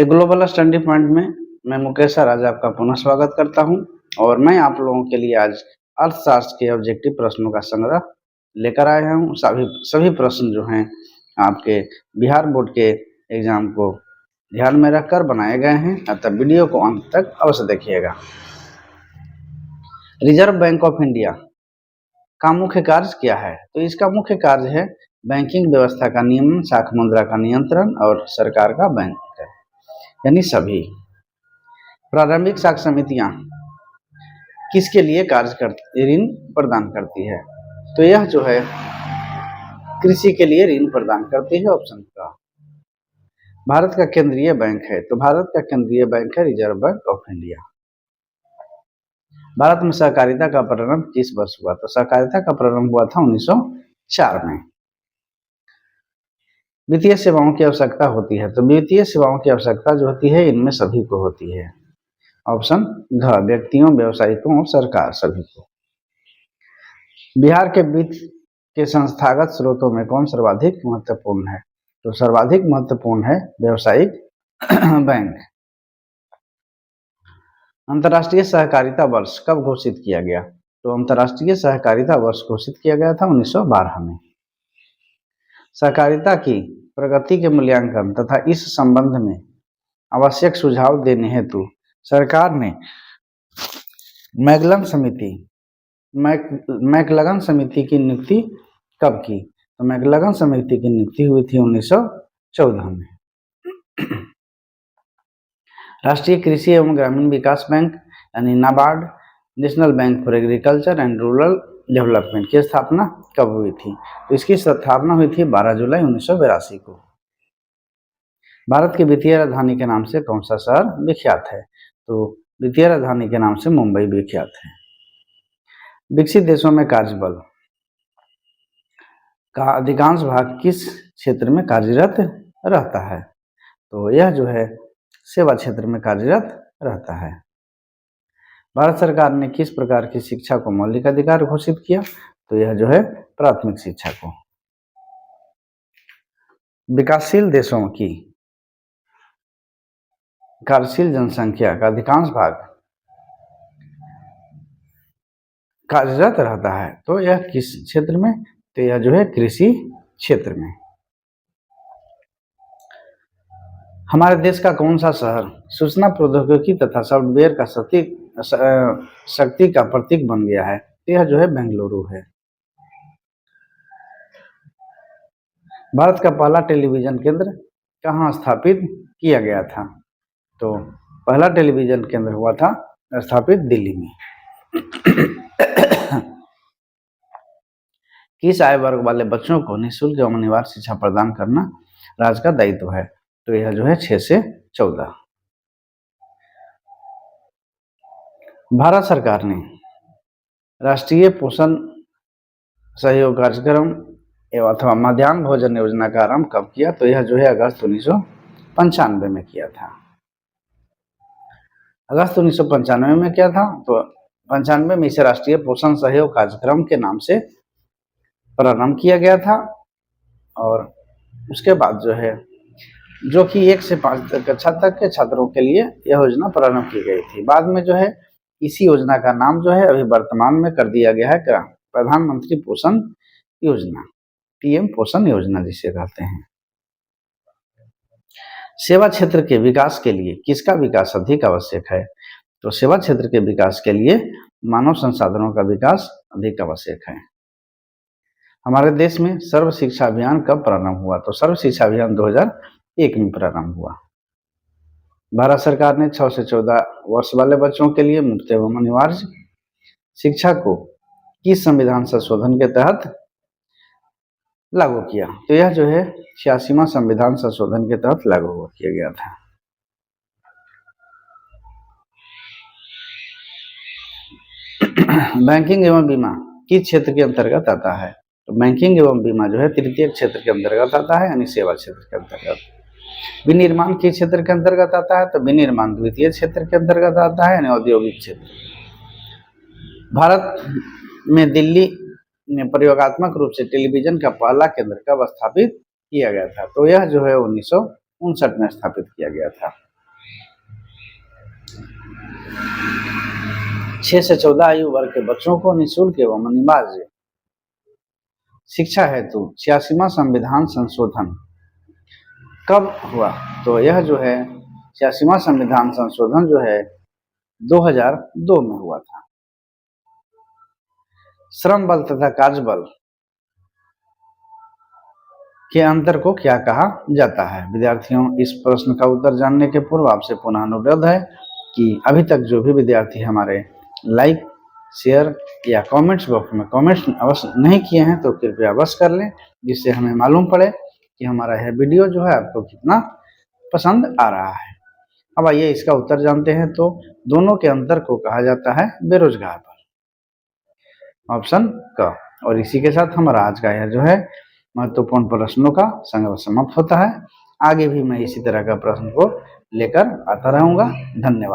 एक global study point में मैं मुकेश सर आज आपका पुनः स्वागत करता हूं और मैं आप लोगों के लिए आज अर्थशास्त्र के ऑब्जेक्टिव प्रश्नों का संग्रह लेकर आया हूं। सभी प्रश्न जो हैं आपके बिहार बोर्ड के एग्जाम को ध्यान में रखकर बनाए गए हैं, अतः वीडियो को अंत तक अवश्य देखिएगा। रिजर्व बैंक ऑफ इंडिया का मुख्य कार्य क्या है? तो इसका मुख्य कार्य है बैंकिंग व्यवस्था का नियमन, साख मुद्रा का नियंत्रण और सरकार का बैंक है, यानी सभी। प्रारंभिक साख समितियां किसके लिए कार्य करती, ऋण प्रदान करती है? तो यह जो है कृषि के लिए ऋण प्रदान करती है, ऑप्शन का। भारत का केंद्रीय बैंक है, तो भारत का केंद्रीय बैंक है reserve bank of India. Bharat में सहकारिता का प्रारंभ किस वर्ष हुआ? तो सहकारिता का प्रारंभ हुआ था 1904 में। वित्तीय सेवाओं की आवश्यकता होती है, तो वित्तीय सेवाओं की आवश्यकता जो होती है इनमें सभी को होती है, ऑप्शन घ, व्यक्तियों, व्यवसायिकों और सरकार सभी को। बिहार के वित्त के संस्थागत स्रोतों में कौन सर्वाधिक महत्वपूर्ण है? तो सर्वाधिक महत्वपूर्ण है व्यावसायिक बैंक। अंतर्राष्ट्रीय सहकारिता वर्ष कब घोषित किया गया? तो अंतर्राष्ट्रीय सहकारिता वर्ष घोषित किया गया था 1912 में। सहकारिता की प्रगति के मूल्यांकन तथा इस संबंध में आवश्यक सुझाव देने हेतु सरकार ने मैकलगन समिति की नियुक्ति कब की? तो मैकलगन समिति की नियुक्ति हुई थी 1914 में। राष्ट्रीय कृषि एवं ग्रामीण विकास बैंक यानी NABARD, national bank for agriculture and rural development की स्थापना कब हुई थी? तो इसकी स्थापना हुई थी 12 जुलाई 1982 को। भारत की वित्तीय राजधानी के नाम से कौन सा शहर विख्यात है? तो वित्तीय राजधानी के नाम से मुंबई विख्यात है। विकसित देशों में कार्यबल का अधिकांश भाग किस क्षेत्र में कार्यरत रहता है? तो यह जो है सेवा क्षेत्र में कार्यरत रहता है। भारत सरकार ने किस प्रकार की शिक्षा को मौलिक अधिकार घोषित किया? तो यह जो है प्राथमिक शिक्षा को। विकासशील देशों की कार्यशील जनसंख्या का अधिकांश भाग कार्यरत रहता है, तो यह किस क्षेत्र में? तो यह जो है कृषि क्षेत्र में। हमारे देश का कौन सा शहर सूचना प्रौद्योगिकी तथा सॉफ्टवेयर का शक्ति का प्रतीक बन गया है? तो यह जो है बेंगलुरु है। भारत का पहला टेलीविजन केंद्र कहाँ स्थापित किया गया था? तो पहला टेलीविजन केंद्र हुआ था स्थापित दिल्ली में। किस आयु वर्ग वाले बच्चों को निःशुल्क एवं अनिवार्य शिक्षा प्रदान करना राज्य का दायित्व है? तो यह जो है 6 से 14। भारत सरकार ने राष्ट्रीय पोषण सहयोग कार्यक्रम एवं अथवा मध्याह्न भोजन योजना का आरंभ कब किया? तो यह जो है अगस्त 1995 में किया था। अगस्त 1995 में किया था, तो 95 में इसे राष्ट्रीय पोषण सहयोग कार्यक्रम के नाम से प्रारंभ किया गया था। और उसके बाद जो है जो कि 1 से 5 कक्षा तक के छात्रों के लिए यह योजना प्रारंभ की गई थी। बाद में जो है इसी योजना का नाम जो है अभी वर्तमान में कर दिया गया है प्रधानमंत्री पोषण योजना, पीएम पोषण योजना जिसे कहते हैं। सेवा क्षेत्र के विकास के लिए किसका विकास अधिक आवश्यक है? तो सेवा क्षेत्र के विकास के लिए मानव संसाधनों का विकास अधिक आवश्यक है। हमारे देश में सर्व शिक्षा अभियान कब प्रारंभ हुआ? तो सर्व शिक्षा अभियान 2001 में प्रारंभ हुआ। भारत सरकार ने 6 से 14 वर्ष वाले बच्चों के लिए मुफ्त एवं अनिवार्य शिक्षा को किस संविधान संशोधन के तहत लागू किया? तो यह जो है 86वां संविधान संशोधन के तहत लागू किया गया था। बैंकिंग एवं बीमा किस क्षेत्र के अंतर्गत आता है? तो बैंकिंग एवं बीमा जो है तृतीय क्षेत्र के अंतर्गत आता है, यानी सेवा क्षेत्र के अंतर्गत। विनिर्माण किस क्षेत्र के अंतर्गत आता है? तो विनिर्माण द्वितीय क्षेत्र के अंतर्गत आता है, यानी औद्योगिक क्षेत्र। भारत में दिल्ली में प्रयोगात्मक रूप से टेलीविजन का पहला केंद्र कब स्थापित किया गया था? तो यह जो है 1959 में स्थापित किया गया था। 6 से 14 आयु वर्ग के बच्चों को निःशुल्क एवं अनिवार्य शिक्षा हेतु 86वां संविधान संशोधन कब हुआ? तो यह जो है 86वां संविधान संशोधन जो है 2002 में हुआ था। श्रम बल तथा कार्य बल के अंतर को क्या कहा जाता है? विद्यार्थियों, इस प्रश्न का उत्तर जानने के पूर्व आपसे पुनः अनुरोध है कि अभी तक जो भी विद्यार्थी हमारे लाइक, शेयर या कमेंट्स बॉक्स में कमेंट्स अवश्य नहीं किए हैं तो कृपया अवश्य कर लें, जिससे हमें मालूम पड़े कि हमारा यह वीडियो जो है आपको कितना पसंद आ रहा है। अब आइए इसका उत्तर जानते हैं। तो दोनों के अंतर को कहा जाता है बेरोजगार बल, ऑप्शन क। और इसी के साथ हमारा आज का यह जो है महत्वपूर्ण प्रश्नों का संग्रह समाप्त होता है। आगे भी मैं इसी तरह का प्रश्न को लेकर आता रहूंगा। धन्यवाद।